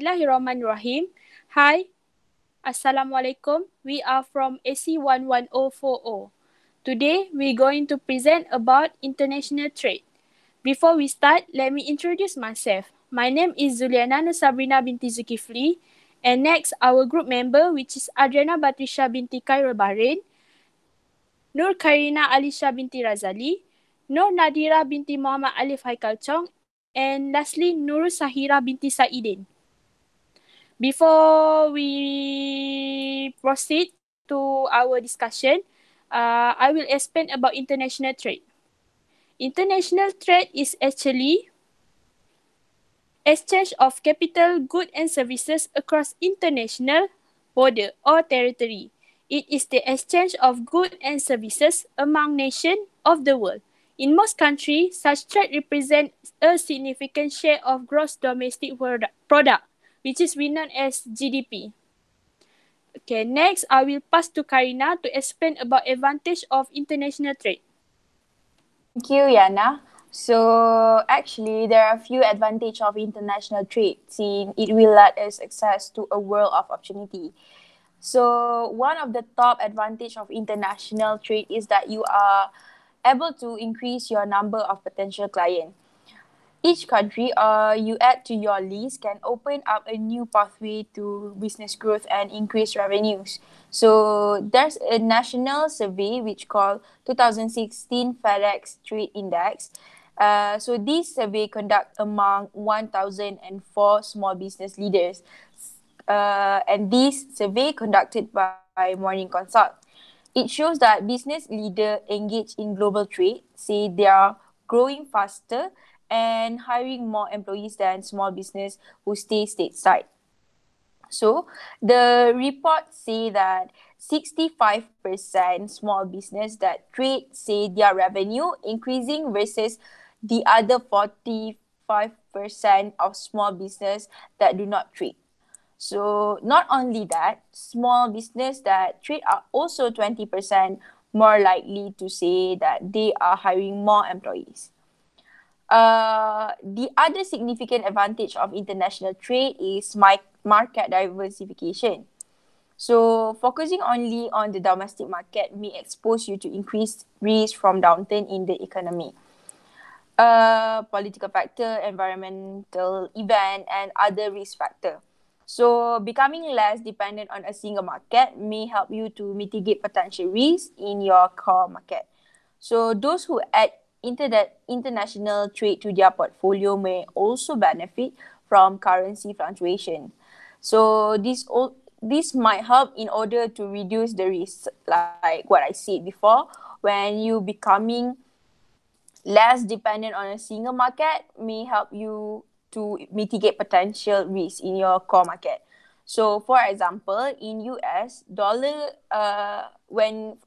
Bismillahirrahmanirrahim. Hi, Assalamualaikum. We are from AC11040. Today, we're going to present about international trade. Before we start, let me introduce myself. My name is Dzuliyana Nur Sabrina binti Zulkifli. And next, our group member, which is Adriana Batrisyia binti Khairul Bahrain, Nur Khairina Alisha binti Razali, Nur Nadirah binti Muhammad Alif Haikal Chong, and lastly, Nurul Sahirah binti Saidin. Before we proceed to our discussion, I will explain about international trade. International trade is actually exchange of capital, goods and services across international border or territory. It is the exchange of goods and services among nations of the world. In most countries, such trade represents a significant share of gross domestic product, which is we known as GDP. Okay, next I will pass to Khairina to explain about advantage of international trade. Thank you, Yana. So actually, there are a few advantages of international trade, since it will let us access to a world of opportunity. So one of the top advantage of international trade is that you are able to increase your number of potential clients. Each country you add to your list can open up a new pathway to business growth and increase revenues. So there's a national survey which called 2016 FedEx Trade Index. So this survey conduct among 1,004 small business leaders. And this survey conducted by Morning Consult. It shows that business leaders engaged in global trade say they are growing faster and hiring more employees than small business who stay stateside. So the report say that 65% small business that trade say their revenue increasing versus the other 45% of small business that do not trade. So not only that, small business that trade are also 20% more likely to say that they are hiring more employees. The other significant advantage of international trade is market diversification. So focusing only on the domestic market may expose you to increased risk from downturn in the economy. Political factor, environmental event, and other risk factor. So becoming less dependent on a single market may help you to mitigate potential risks in your core market. So those who add international trade to their portfolio may also benefit from currency fluctuation. So this might help in order to reduce the risk, like what I said before, when you becoming less dependent on a single market may help you to mitigate potential risk in your core market. So for example, in US dollar when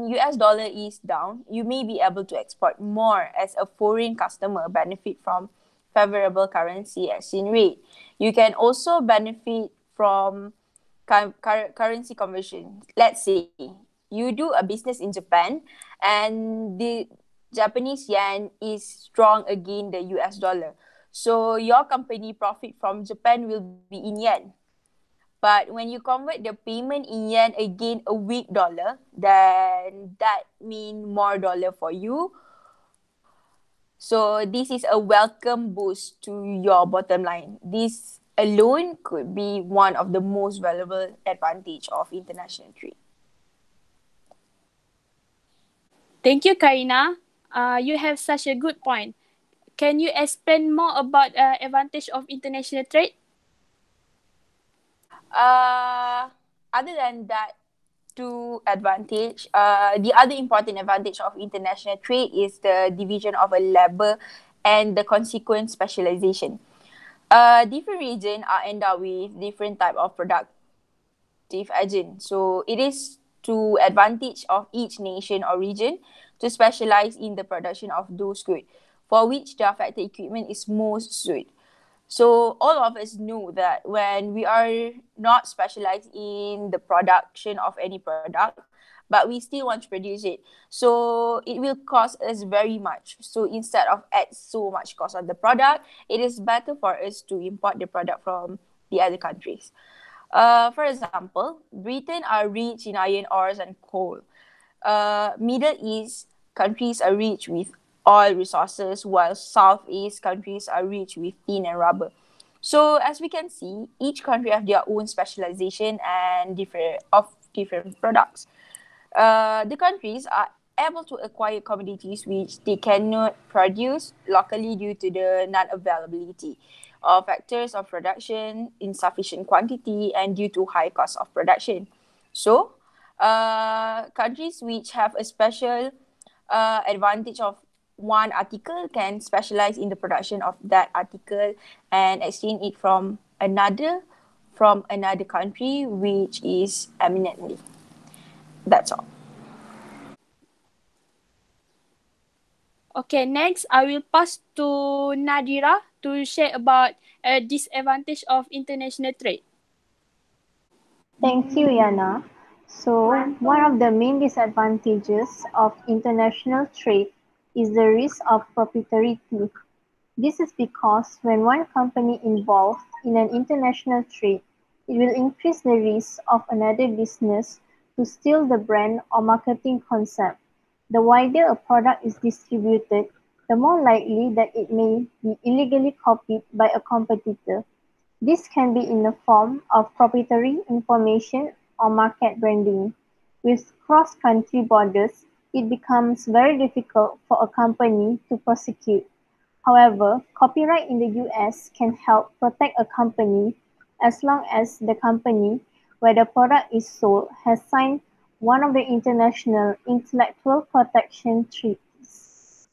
US dollar is down, you may be able to export more as a foreign customer benefit from favorable currency exchange rate. You can also benefit from currency conversion. Let's say you do a business in Japan and the Japanese yen is strong against the US dollar. So your company profit from Japan will be in yen. But when you convert the payment in yen against a weak dollar, then that means more dollar for you. So this is a welcome boost to your bottom line. This alone could be one of the most valuable advantage of international trade. Thank you, Khairina. You have such a good point. Can you explain more about advantage of international trade? Other than that two advantage, the other important advantage of international trade is the division of a labor and the consequent specialization. Different regions are endowed with different type of productive agent. So it is to advantage of each nation or region to specialize in the production of those goods for which the affected equipment is most suited. So all of us know that when we are not specialized in the production of any product, but we still want to produce it. So it will cost us very much. So instead of add so much cost on the product, it is better for us to import the product from the other countries. For example, Britain are rich in iron ores and coal. Middle East countries are rich with oil resources, while Southeast countries are rich with tin and rubber. So as we can see, each country have their own specialization and different products. The countries are able to acquire commodities which they cannot produce locally due to the non-availability of factors of production, insufficient quantity, and due to high cost of production. So, countries which have a special advantage of one article can specialize in the production of that article and exchange it from another country which is eminently. That's all. Okay, next I will pass to Nadirah to share about a disadvantage of international trade. Thank you, Yana. So, one of the main disadvantages of international trade is the risk of proprietary. This is because when one company involved in an international trade, it will increase the risk of another business to steal the brand or marketing concept. The wider a product is distributed, the more likely that it may be illegally copied by a competitor. This can be in the form of proprietary information or market branding. With cross-country borders, it becomes very difficult for a company to prosecute. However, copyright in the US can help protect a company as long as the company where the product is sold has signed one of the international intellectual protection treaties.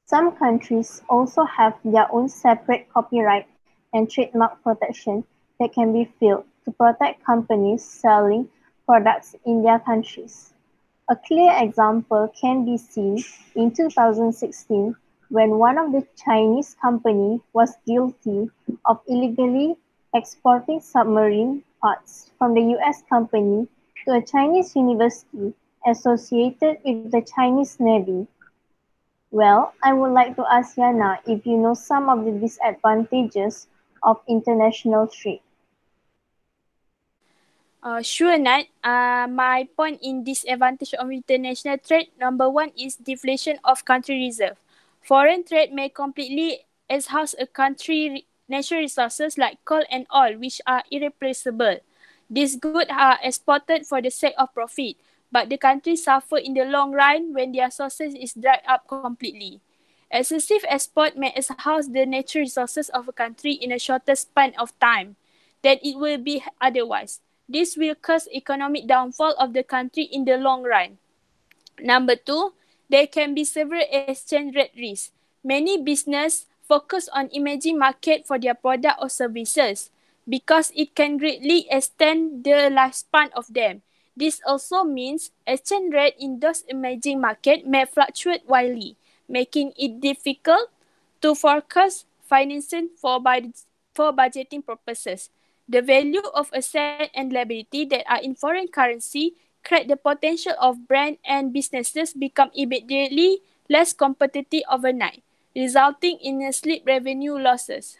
Some countries also have their own separate copyright and trademark protection that can be filed to protect companies selling products in their countries. A clear example can be seen in 2016 when one of the Chinese company was guilty of illegally exporting submarine parts from the US company to a Chinese university associated with the Chinese Navy. Well, I would like to ask Yana if you know some of the disadvantages of international trade. Sure, Nat. My point in disadvantage of international trade, number one is deflation of country reserve. Foreign trade may completely exhaust a country natural resources like coal and oil, which are irreplaceable. These goods are exported for the sake of profit, but the country suffer in the long run when their sources is dried up completely. Excessive export may exhaust the natural resources of a country in a shorter span of time than it will be otherwise. This will cause economic downfall of the country in the long run. Number two, there can be several exchange rate risks. Many businesses focus on emerging market for their product or services because it can greatly extend the lifespan of them. This also means exchange rate in those emerging market may fluctuate widely, making it difficult to forecast financing for budgeting purposes. The value of asset and liability that are in foreign currency create the potential of brand and businesses become immediately less competitive overnight, resulting in a slight revenue losses.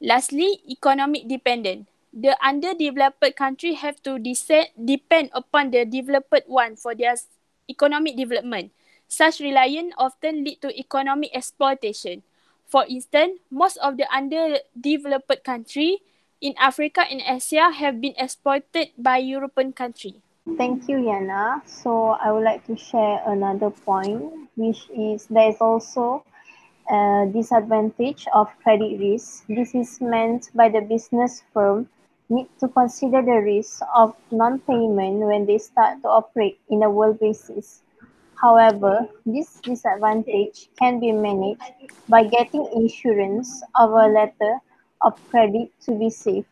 Lastly, economic dependence. The underdeveloped country have to depend upon the developed one for their economic development. Such reliance often lead to economic exploitation. For instance, most of the underdeveloped countries in Africa and Asia have been exploited by European countries. Thank you, Yana. So I would like to share another point, which is there is also a disadvantage of credit risk. This is meant by the business firm need to consider the risk of non-payment when they start to operate in a world basis. However, this disadvantage can be managed by getting insurance of a letter of credit to be safe.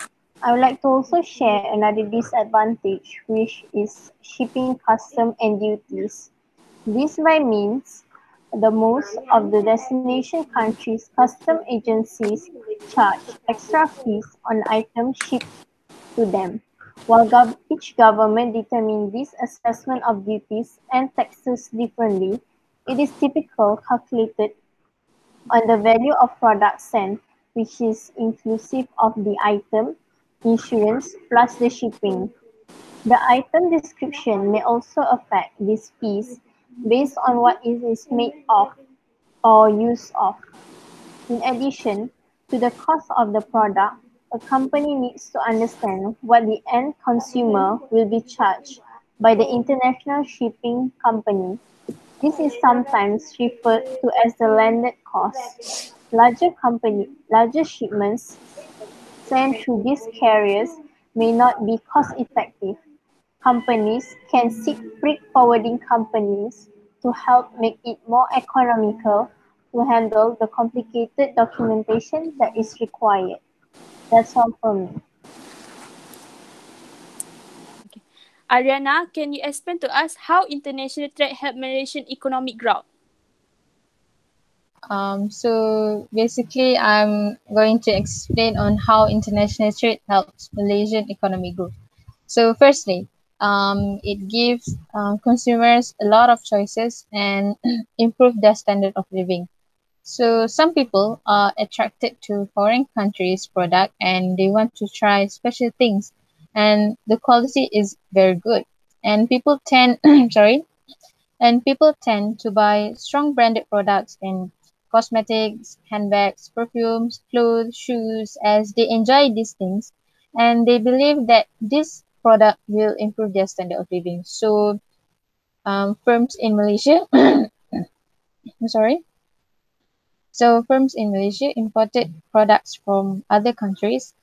I would like to also share another disadvantage, which is shipping custom and duties. This by means the most of the destination countries' custom agencies charge extra fees on items shipped to them. While each government determines this assessment of duties and taxes differently, it is typically calculated on the value of product sent, which is inclusive of the item, insurance, plus the shipping. The item description may also affect this fees based on what it is made of or used of. In addition to the cost of the product, a company needs to understand what the end consumer will be charged by the international shipping company. This is sometimes referred to as the landed cost. Larger shipments sent through these carriers may not be cost-effective. Companies can seek freight forwarding companies to help make it more economical to handle the complicated documentation that is required. That's all from me. Adriana, can you explain to us how international trade help Malaysian economic growth? So basically, I'm going to explain on how international trade helps Malaysian economic growth. So firstly, it gives consumers a lot of choices and improve their standard of living. So some people are attracted to foreign countries' product and they want to try special things, and the quality is very good. And people tend, sorry, and people tend to buy strong branded products in cosmetics, handbags, perfumes, clothes, shoes, as they enjoy these things and they believe that this product will improve their standard of living. So firms in Malaysia, I'm sorry. So firms in Malaysia imported products from other countries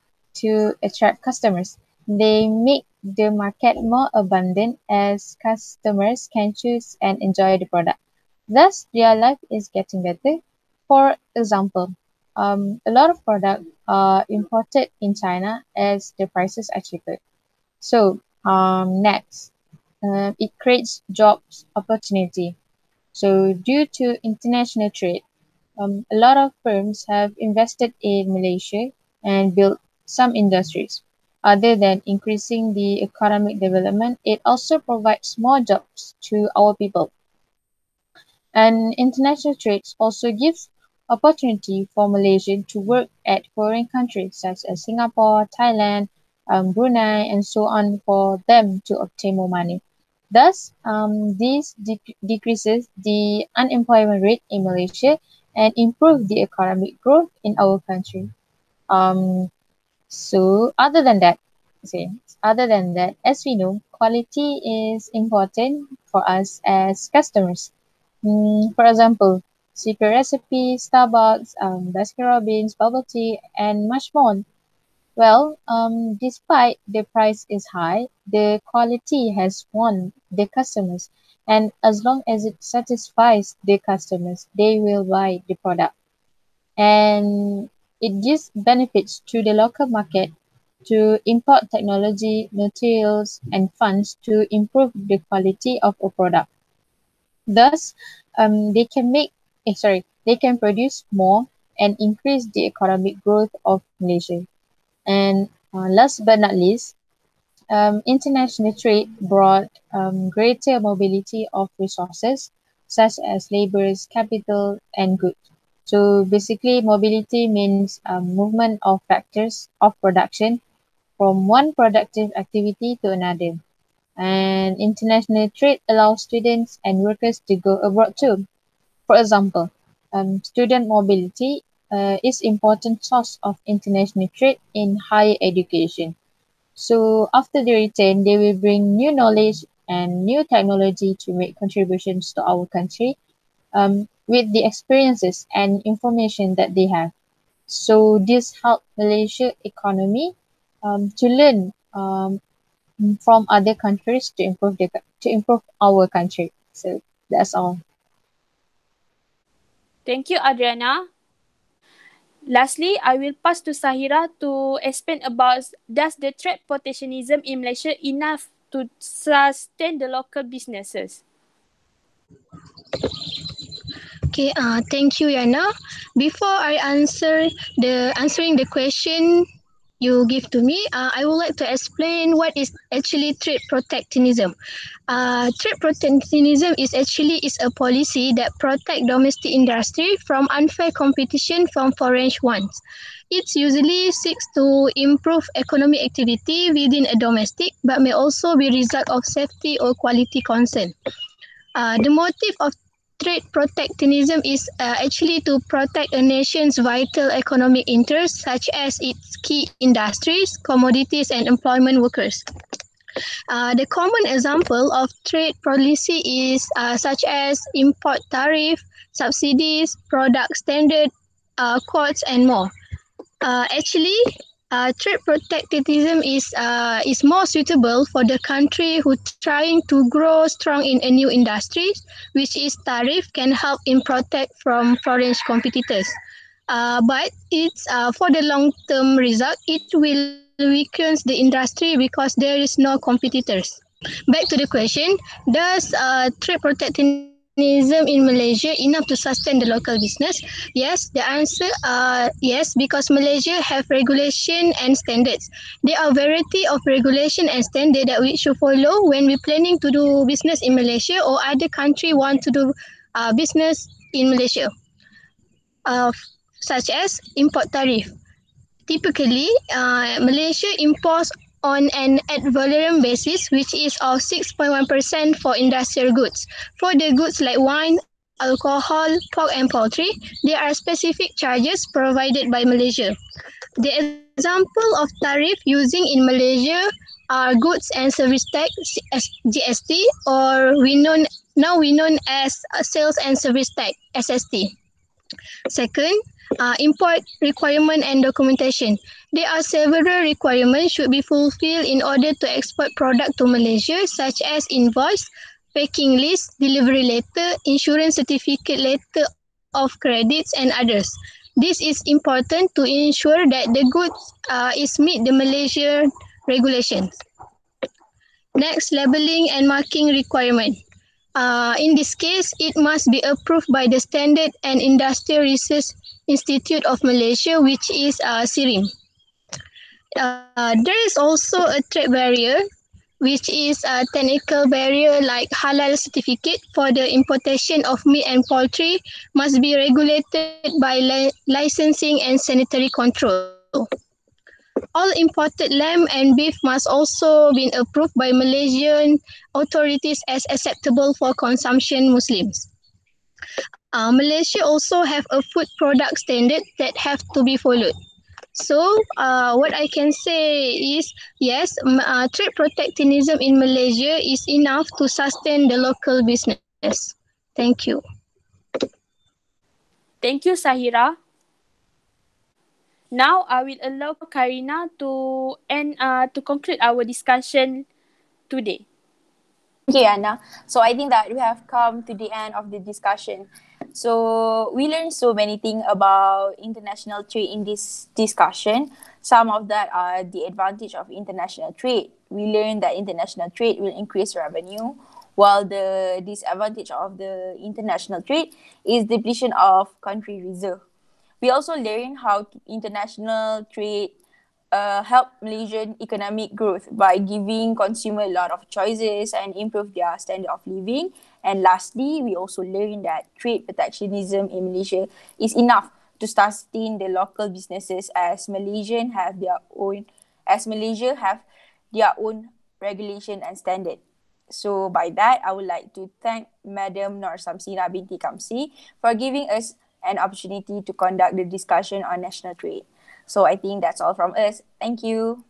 to attract customers. They make the market more abundant as customers can choose and enjoy the product. Thus, their life is getting better. For example, a lot of products are imported in China as the prices are cheaper. So, next, it creates jobs opportunity. So, due to international trade, a lot of firms have invested in Malaysia and built some industries. Other than increasing the economic development, it also provides more jobs to our people. And international trade also gives opportunity for Malaysians to work at foreign countries such as Singapore, Thailand, Brunei, and so on for them to obtain more money. Thus, this decreases the unemployment rate in Malaysia and improve the economic growth in our country. Um, so say, other than that, as we know, quality is important for us as customers. For example, secret recipe, Starbucks, Baskin Robbins, bubble tea, and much more. Well, despite the price is high, the quality has won the customers, and as long as it satisfies the customers, they will buy the product. And it gives benefits to the local market to import technology, materials, and funds to improve the quality of a product. Thus, they can produce more and increase the economic growth of Malaysia. And last but not least, international trade brought greater mobility of resources such as laborers, capital, and goods. So basically, mobility means movement of factors of production from one productive activity to another. And international trade allows students and workers to go abroad too. For example, student mobility is important source of international trade in higher education. So after they return, they will bring new knowledge and new technology to make contributions to our country with the experiences and information that they have. So this help Malaysia economy to learn from other countries to improve our country. So that's all. Thank you, Adriana. Lastly, I will pass to Sahira to explain about does the trade protectionism in Malaysia enough to sustain the local businesses? Okay, thank you, Yana. Before I answering the question, you give to me, I would like to explain what is actually trade protectionism. Trade protectionism is a policy that protect domestic industry from unfair competition from foreign ones. It usually seeks to improve economic activity within a domestic, but may also be result of safety or quality concern. The motive of trade protectionism is actually to protect a nation's vital economic interests, such as its key industries, commodities, and employment workers. The common example of trade policy is such as import tariff, subsidies, product standard, quotas, and more. Actually, trade protectionism is more suitable for the country who trying to grow strong in a new industries, which is tariff can help in protect from foreign competitors. But it's for the long term result, it will weaken the industry because there is no competitors. Back to the question, does trade protectionism in Malaysia enough to sustain the local business? Yes, the answer yes, because Malaysia have regulation and standards. There are variety of regulation and standard that we should follow when we planning to do business in Malaysia or other country want to do business in Malaysia, uh, such as import tariff. Typically, Malaysia imports on an ad valorem basis, which is of 6.1% for industrial goods. For the goods like wine, alcohol, pork, and poultry, there are specific charges provided by Malaysia. The example of tariff using in Malaysia are goods and service tax (GST) or we known as sales and service tax (SST). Second, import requirement and documentation. There are several requirements should be fulfilled in order to export product to Malaysia, such as invoice, packing list, delivery letter, insurance certificate letter of credits, and others. This is important to ensure that the goods is meet the Malaysian regulations. Next, labeling and marking requirement. In this case, it must be approved by the Standard and Industrial Research Institute of Malaysia, which is SIRIM. There is also a trade barrier, which is a technical barrier like halal certificate for the importation of meat and poultry must be regulated by licensing and sanitary control. All imported lamb and beef must also be approved by Malaysian authorities as acceptable for consumption Muslims. Malaysia also have a food product standard that have to be followed. So, what I can say is, yes, trade protectionism in Malaysia is enough to sustain the local business. Thank you. Thank you, Sahira. Now, I will allow Khairina to conclude our discussion today. Thank you, Anna. So I think that we have come to the end of the discussion. So we learned so many things about international trade in this discussion. Some of that are the advantage of international trade. We learned that international trade will increase revenue, while the disadvantage of the international trade is depletion of country reserve. We also learned how international trade help Malaysian economic growth by giving consumer a lot of choices and improve their standard of living. And lastly, we also learned that trade protectionism in Malaysia is enough to sustain the local businesses as Malaysia have their own regulation and standard. So by that, I would like to thank Madam Nur Samsina binti Kamsi for giving us an opportunity to conduct the discussion on national trade. So I think that's all from us. Thank you.